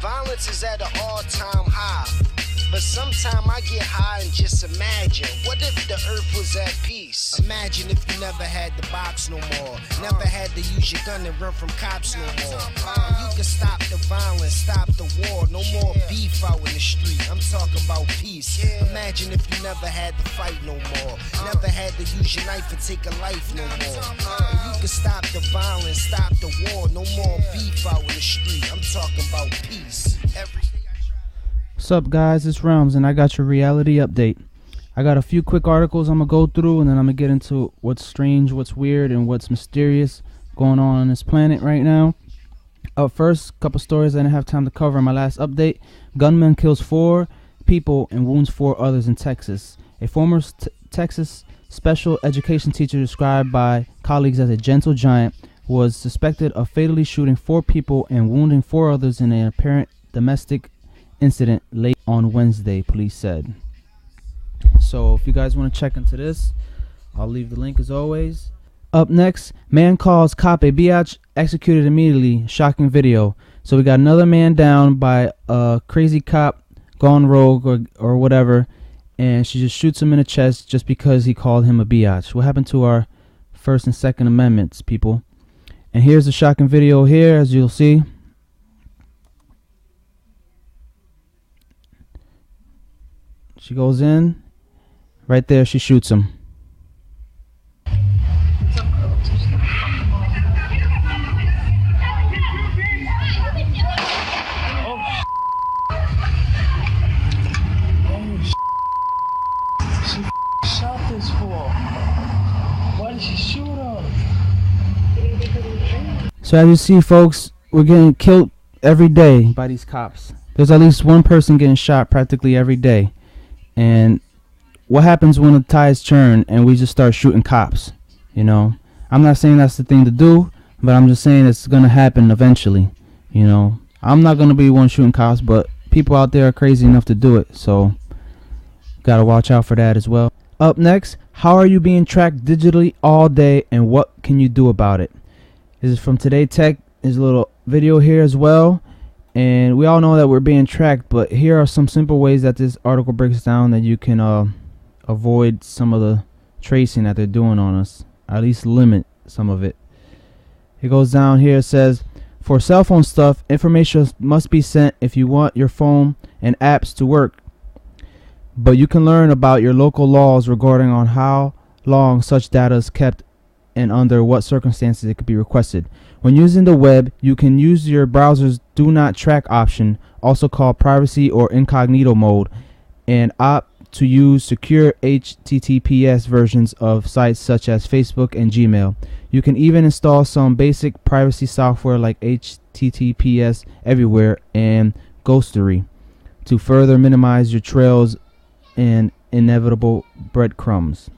Violence is at an all-time high. But sometime I get high and just imagine, what if the earth was at peace? Imagine if you never had to box no more, never had to use your gun and run from cops no more. And you can stop the violence, stop the war, no more beef out in the street. I'm talking about peace. Imagine if you never had to fight no more, never had to use your knife and take a life no more. And you can stop the violence, stop the war, no more beef out in the street. I'm talking about peace. What's up, guys? It's Realms, and I got your reality update. I got a few quick articles I'm going to go through, and then I'm going to get into what's strange, what's weird, and what's mysterious going on this planet right now. Up first, a couple stories I didn't have time to cover in my last update. Gunman kills 4 people and wounds 4 others in Texas. A former Texas special education teacher described by colleagues as a gentle giant was suspected of fatally shooting 4 people and wounding 4 others in an apparent domestic incident late on Wednesday, police said. So if you guys want to check into this, I'll leave the link as always. Up next, man calls cop a biatch, executed immediately. Shocking video. So we got another man down by a crazy cop gone rogue or whatever, and she just shoots him in the chest just because he called him a biatch. What happened to our First and Second Amendments, people? And here's the shocking video here, as you'll see. She goes in, right there, she shoots him. She shot this fool. Why did she shoot him? So as you see, folks, we're getting killed every day by these cops. There's at least one person getting shot practically every day. And what happens when the tides turn and we just start shooting cops? You know, I'm not saying that's the thing to do, but I'm just saying it's going to happen eventually. You know, I'm not going to be one shooting cops, but people out there are crazy enough to do it. So, got to watch out for that as well. Up next, how are you being tracked digitally all day and what can you do about it? This is from Today Tech. There's a little video here as well. And we all know that we're being tracked, but here are some simple ways that this article breaks down that you can avoid some of the tracing that they're doing on us, or at least limit some of it. It goes down here, it says, for cell phone stuff, information must be sent if you want your phone and apps to work. But you can learn about your local laws regarding on how long such data is kept and under what circumstances it could be requested. When using the web, you can use your browser's do not track option, also called privacy or incognito mode, and opt to use secure HTTPS versions of sites such as Facebook and Gmail. You can even install some basic privacy software like HTTPS Everywhere and Ghostery to further minimize your trails and inevitable breadcrumbs.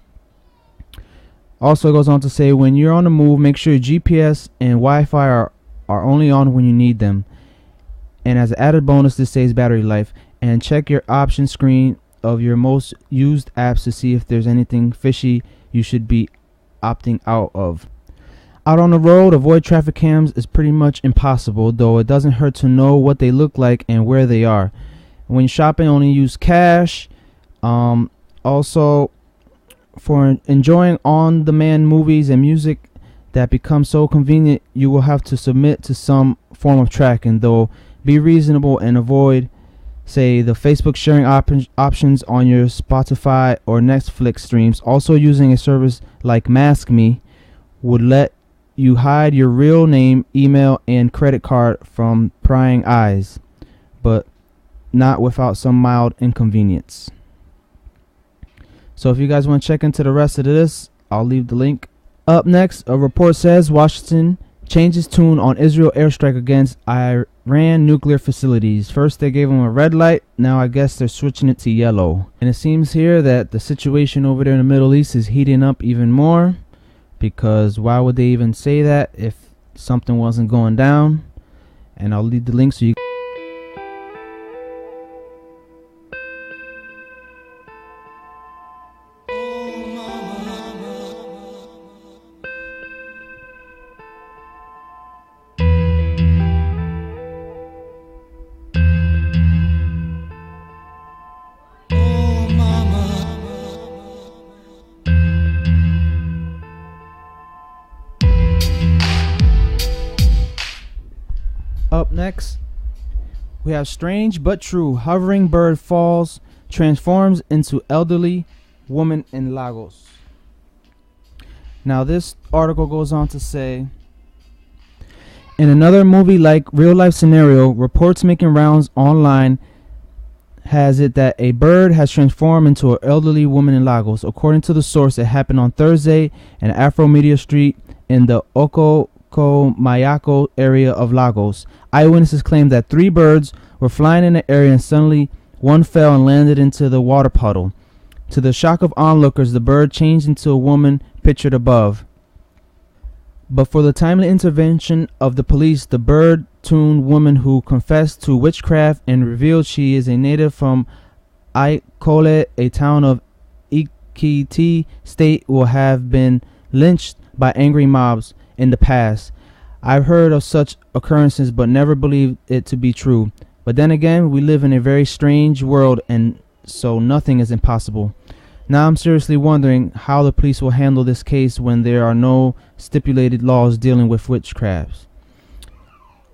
Also, it goes on to say, when you're on the move, make sure your GPS and Wi-Fi are only on when you need them. And as an added bonus, this saves battery life. And check your option screen of your most used apps to see if there's anything fishy you should be opting out of. Out on the road, avoid traffic cams is pretty much impossible, though it doesn't hurt to know what they look like and where they are. When shopping, only use cash. Also, for enjoying on-demand movies and music that become so convenient, you will have to submit to some form of tracking, though be reasonable and avoid, say, the Facebook sharing options on your Spotify or Netflix streams. Also, using a service like MaskMe would let you hide your real name, email, and credit card from prying eyes, but not without some mild inconvenience. So if you guys want to check into the rest of this, I'll leave the link. Up next, a report says Washington changes tune on Israel airstrike against Iran nuclear facilities. First they gave them a red light, now I guess they're switching it to yellow. And it seems here that the situation over there in the Middle East is heating up even more, because why would they even say that if something wasn't going down? And I'll leave the link so you next, we have strange but true. Hovering bird falls, transforms into elderly woman in Lagos. Now this article goes on to say, in another movie-like real-life scenario, reports making rounds online has it that a bird has transformed into an elderly woman in Lagos. According to the source, it happened on Thursday in Afro Media Street in the Oko-Mayako area of Lagos. Eyewitnesses claimed that 3 birds were flying in the area and suddenly one fell and landed into the water puddle. To the shock of onlookers, the bird changed into a woman pictured above. But for the timely intervention of the police, the bird-tuned woman who confessed to witchcraft and revealed she is a native from Aikole, a town of Ekiti State, will have been lynched by angry mobs in the past. I've heard of such occurrences but never believed it to be true. But then again, we live in a very strange world, and so nothing is impossible. Now I'm seriously wondering how the police will handle this case when there are no stipulated laws dealing with witchcrafts.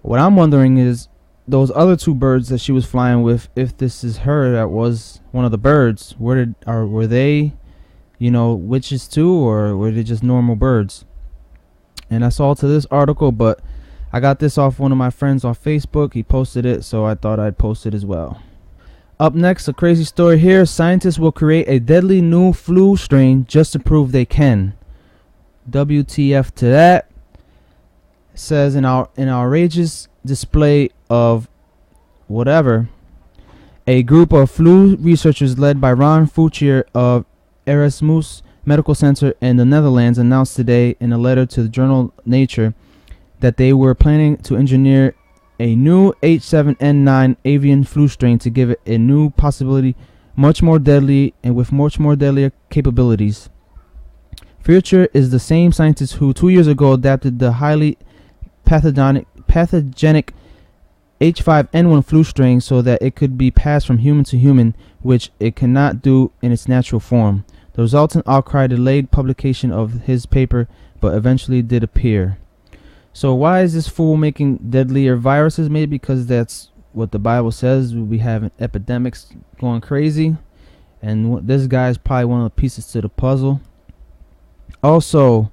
What I'm wondering is those other 2 birds that she was flying with, if this is her that was one of the birds, were they, witches too, or were they just normal birds? And that's all to this article, but I got this off one of my friends on Facebook. He posted it, so I thought I'd post it as well. Up next, a crazy story here. Scientists will create a deadly new flu strain just to prove they can. WTF to that. It says in outrageous display of whatever, a group of flu researchers led by Ron Fouchier of Erasmus Medical Center in the Netherlands announced today in a letter to the journal Nature that they were planning to engineer a new H7N9 avian flu strain to give it a new possibility, much more deadly and with much more deadlier capabilities. Fouchier is the same scientist who 2 years ago adapted the highly pathogenic H5N1 flu strain so that it could be passed from human to human, which it cannot do in its natural form. The resultant outcry delayed publication of his paper, but eventually did appear. So why is this fool making deadlier viruses? Maybe because that's what the Bible says. We'll be having epidemics going crazy. And this guy is probably one of the pieces to the puzzle. Also,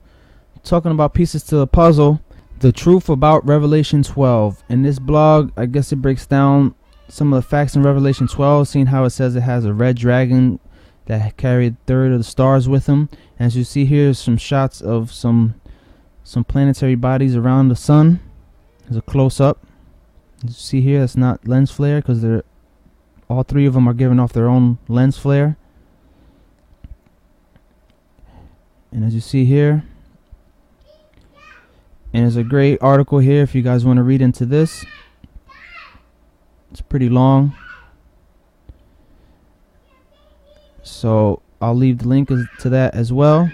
talking about pieces to the puzzle, the truth about Revelation 12. In this blog, I guess it breaks down some of the facts in Revelation 12, seeing how it says it has a red dragon that carried 1/3 of the stars with him. As you see here, some shots of some planetary bodies around the sun. There's a close-up. You see here, that's not lens flare because they're all 3 of them are giving off their own lens flare. And as you see here, and there's a great article here if you guys want to read into this. It's pretty long, so I'll leave the link to that as well.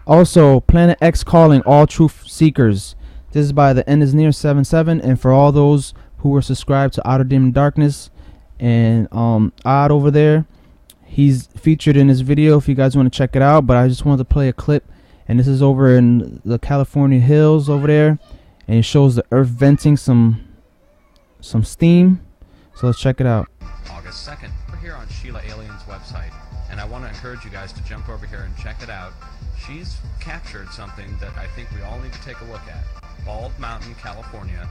Also, Planet X calling all truth seekers. This is by The End Is Near 77, and for all those who were subscribed to Outer Dim Darkness and Odd over there, he's featured in this video if you guys want to check it out. But I just wanted to play a clip, and this is over in the California hills over there, and it shows the Earth venting some steam. So let's check it out. August 2nd, we're here on Sheila Alien's website, and I want to encourage you guys to jump over here and check it out. She's captured something that I think we all need to take a look at. Bald Mountain, California,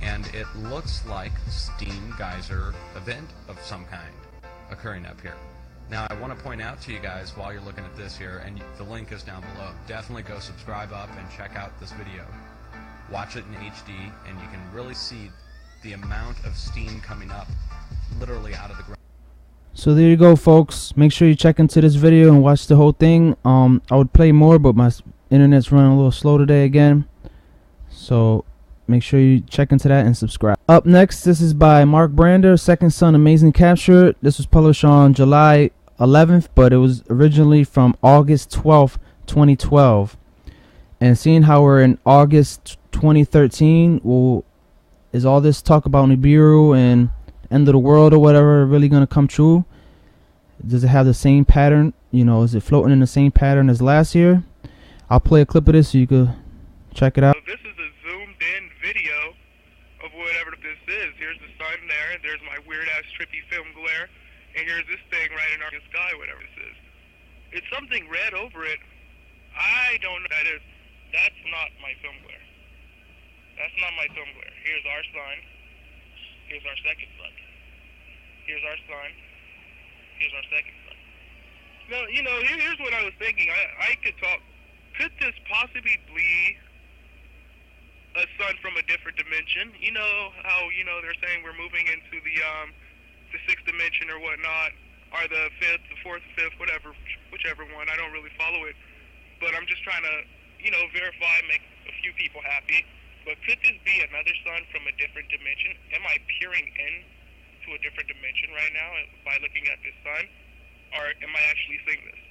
and it looks like steam geyser event of some kind occurring up here. Now I want to point out to you guys while you're looking at this here, and the link is down below, definitely go subscribe up and check out this video. Watch it in HD, and you can really see the amount of steam coming up literally out of the ground. So there you go, folks. Make sure you check into this video and watch the whole thing. I would play more, but my internet's running a little slow today again. So make sure you check into that and subscribe. Up next, this is by Mark Brander, Second Son Amazing Capture. This was published on July 11th, but it was originally from August 12th, 2012. And seeing how we're in August 2013, is all this talk about Nibiru and end of the world or whatever really going to come true? Does it have the same pattern? Is it floating in the same pattern as last year? I'll play a clip of this so you could check it out. So this is a zoomed in video of whatever this is. Here's the sun there, there's my weird-ass trippy film glare, and here's this thing right in our sky, whatever this is. It's something red over it. I don't know what that is. That's not my film glare. That's not my film glare. Here's our sun. Here's our second sun. Here's our sun. Here's our second sun. No, here's what I was thinking. I could talk. Could this possibly be a sun from a different dimension? You know how, they're saying we're moving into the sixth dimension or whatnot, or the fifth, the fourth, fifth, whatever, whichever one. I don't really follow it. But I'm just trying to, verify, make a few people happy. But could this be another sun from a different dimension? Am I peering in to a different dimension right now by looking at this sun? Or am I actually seeing this?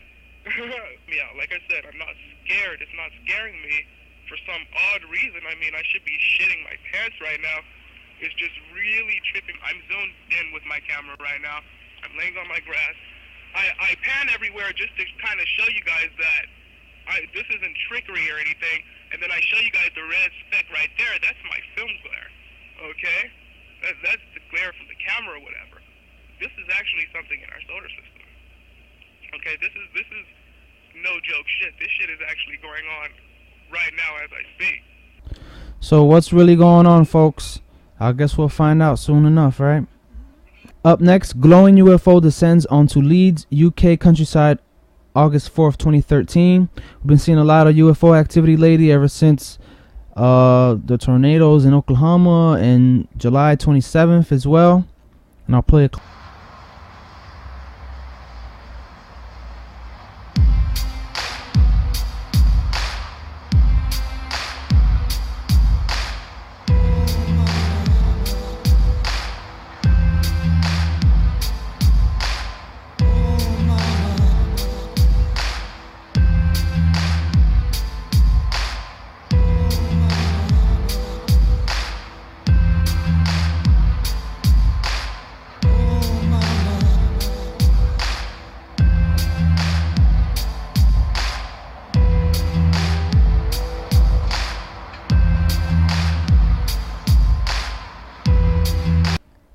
Yeah, like I said, I'm not scared. It's not scaring me for some odd reason. I mean, I should be shitting my pants right now. It's just really tripping. I'm zoned in with my camera right now. I'm laying on my grass. I pan everywhere just to kind of show you guys that this isn't trickery or anything. And then I show you guys the red speck right there. That's my film glare. Okay? That's the glare from the camera or whatever. This is actually something in our solar system. Okay, this is no joke shit. This shit is actually going on right now as I speak. So what's really going on, folks? I guess we'll find out soon enough, right? Up next, glowing UFO descends onto Leeds, UK countryside, August 4th, 2013. We've been seeing a lot of UFO activity lately ever since the tornadoes in Oklahoma and July 27th as well. And I'll play a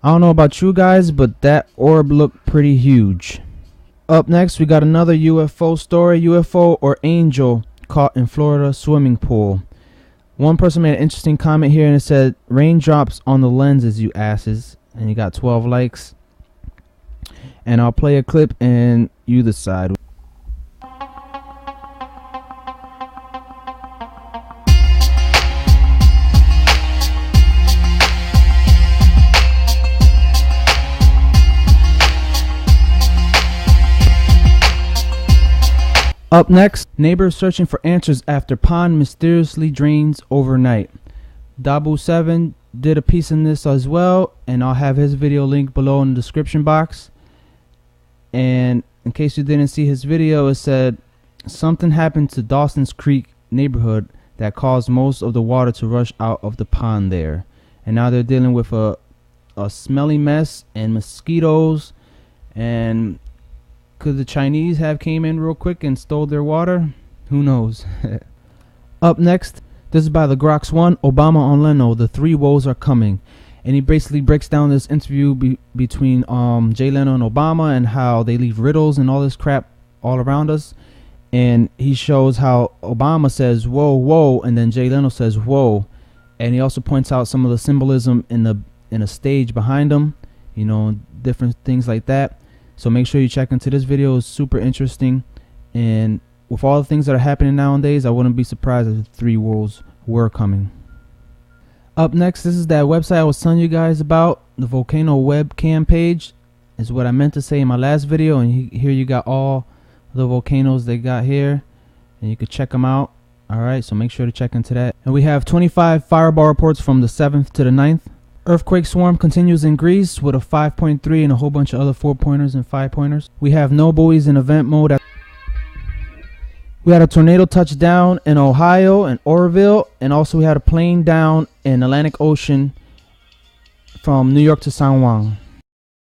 I don't know about you guys, but that orb looked pretty huge. Up next, we got another UFO story. UFO or angel caught in Florida swimming pool. One person made an interesting comment here and it said, raindrops on the lenses, you asses. And you got 12 likes. And I'll play a clip and you decide. Up next, neighbors searching for answers after pond mysteriously drains overnight. Dabu7 did a piece in this as well, and I'll have his video linked below in the description box. And in case you didn't see his video, it said something happened to Dawson's Creek neighborhood that caused most of the water to rush out of the pond there. And now they're dealing with a smelly mess and mosquitoes. And could the Chinese have came in real quick and stole their water? Who knows? Up next, this is by the Grox One, Obama on Leno, the three woes are coming. And he basically breaks down this interview between Jay Leno and Obama and how they leave riddles and all this crap all around us. And he shows how Obama says, whoa, whoa, and then Jay Leno says, whoa. And he also points out some of the symbolism in a stage behind him, different things like that. So make sure you check into this video. It's super interesting. And with all the things that are happening nowadays, I wouldn't be surprised if the three worlds were coming. Up next, this is that website I was telling you guys about. The Volcano webcam page is what I meant to say in my last video. And here you got all the volcanoes they got here. And you could check them out. Alright, so make sure to check into that. And we have 25 fireball reports from the 7th to the 9th. Earthquake swarm continues in Greece with a 5.3 and a whole bunch of other 4-pointers and 5-pointers. We have no buoys in event mode. We had a tornado touchdown in Ohio and Oroville, and also we had a plane down in Atlantic Ocean from New York to San Juan.